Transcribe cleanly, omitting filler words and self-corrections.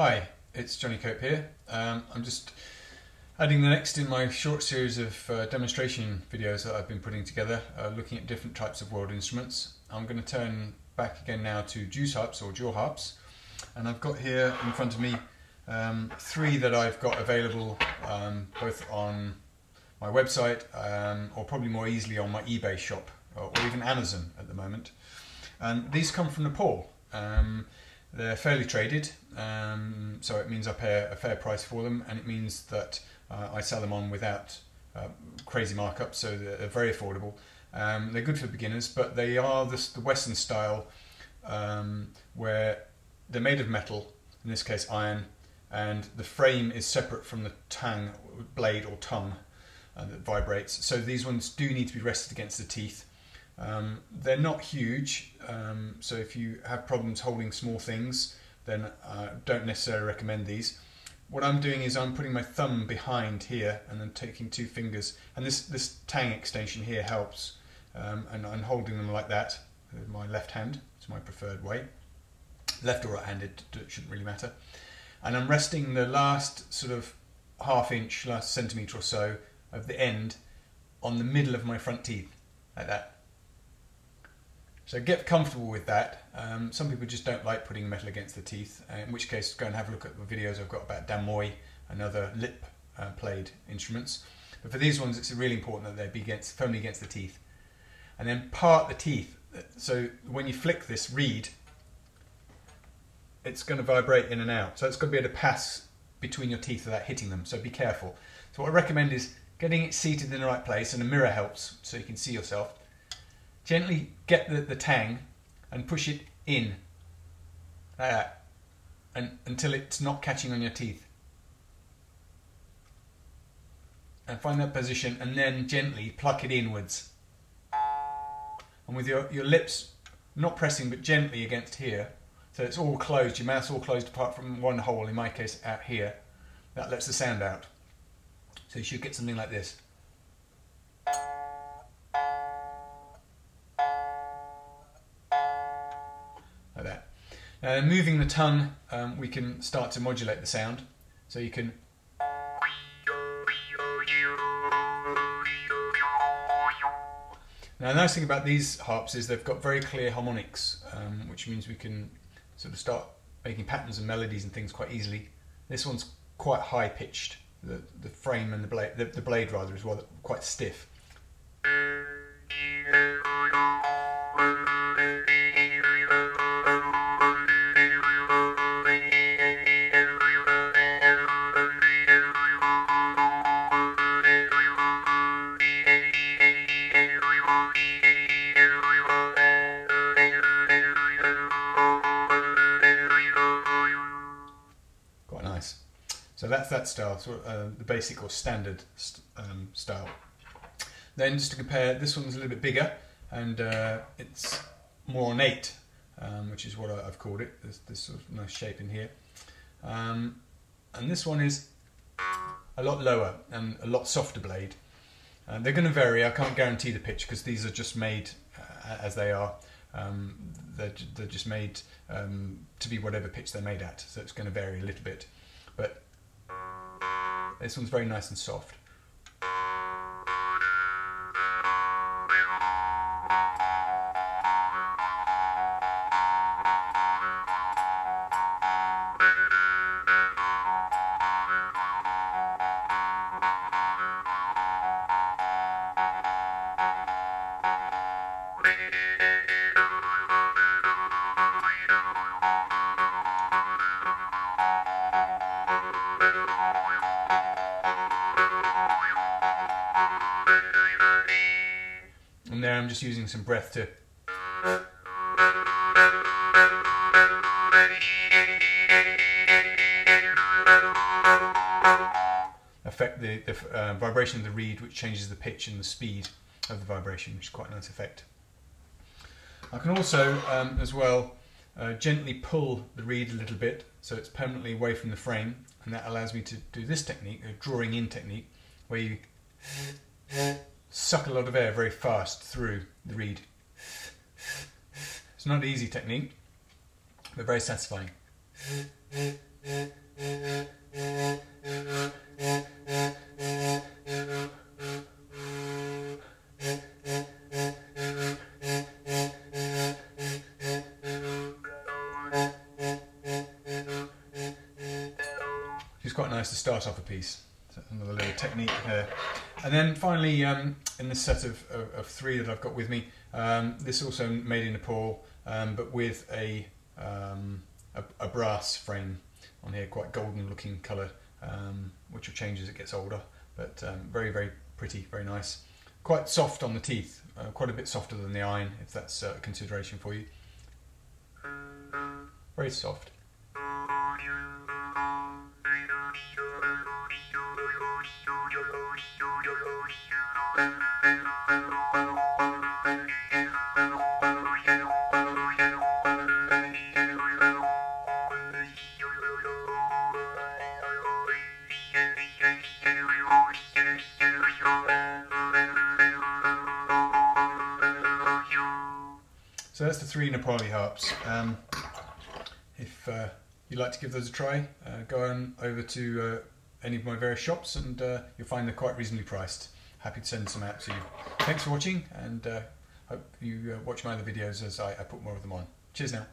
Hi, it's Jonny Cope here. I'm just adding the next in my short series of demonstration videos that I've been putting together, looking at different types of world instruments. I'm going to turn back again now to Jew's harps or jaw harps, and I've got here in front of me three that I've got available both on my website or probably more easily on my eBay shop or even Amazon at the moment. And these come from Nepal. They're fairly traded, so it means I pay a fair price for them, and it means that I sell them on without crazy markups, so they're very affordable. They're good for beginners, but they are the Western style, where they're made of metal, in this case iron, and the frame is separate from the tang, blade or tongue that vibrates. So these ones do need to be rested against the teeth. They're not huge, so if you have problems holding small things, then don't necessarily recommend these. What I'm doing is I'm putting my thumb behind here and then taking two fingers, and this tang extension here helps, and I'm holding them like that with my left hand. It's my preferred way. Left or right-handed, it shouldn't really matter. And I'm resting the last sort of half inch, last centimetre or so of the end on the middle of my front teeth, like that. So get comfortable with that. Some people just don't like putting metal against the teeth, in which case go and have a look at the videos I've got about damoy and other lip played instruments. But for these ones it's really important that they be firmly against the teeth. And then part the teeth, so when you flick this reed, it's going to vibrate in and out. So it's got to be able to pass between your teeth without hitting them, so be careful. So what I recommend is getting it seated in the right place, and a mirror helps so you can see yourself. Gently get the tang and push it in, like that, and until it's not catching on your teeth. And find that position, and then gently pluck it inwards. And with your lips not pressing but gently against here, so it's all closed, your mouth's all closed apart from one hole, in my case out here. That lets the sound out. So you should get something like this. Like that. Now, moving the tongue, we can start to modulate the sound. So you can. Now, the nice thing about these harps is they've got very clear harmonics, which means we can sort of start making patterns and melodies and things quite easily. This one's quite high pitched. The frame and the blade rather is quite stiff. Quite nice. So that's that style, sort of, the basic or standard style. Then just to compare, this one's a little bit bigger, and it's more ornate, which is what I've called it. There's this sort of nice shape in here. And this one is a lot lower and a lot softer blade. They're going to vary. I can't guarantee the pitch because these are just made as they are. They're just made to be whatever pitch they're made at, so it's going to vary a little bit. But this one's very nice and soft. And there I'm just using some breath to affect the vibration of the reed, which changes the pitch and the speed of the vibration, which is quite a nice effect. I can also as well gently pull the reed a little bit so it's permanently away from the frame, and that allows me to do this technique, a drawing in technique, where you suck a lot of air very fast through the reed. It's not an easy technique, but very satisfying. It's quite nice to start off a piece. So another little technique there. And then finally, in this set of 3 that I've got with me, this also made in Nepal, but with a brass frame on here, quite golden looking colour, which will change as it gets older, but very, very pretty, very nice. Quite soft on the teeth, quite a bit softer than the iron, if that's a consideration for you. Very soft. So that's the 3 Nepali harps. If you'd like to give those a try, go on over to any of my various shops and you'll find they're quite reasonably priced. Happy to send some out to you. Thanks for watching, and hope you watch my other videos as I put more of them on. Cheers now.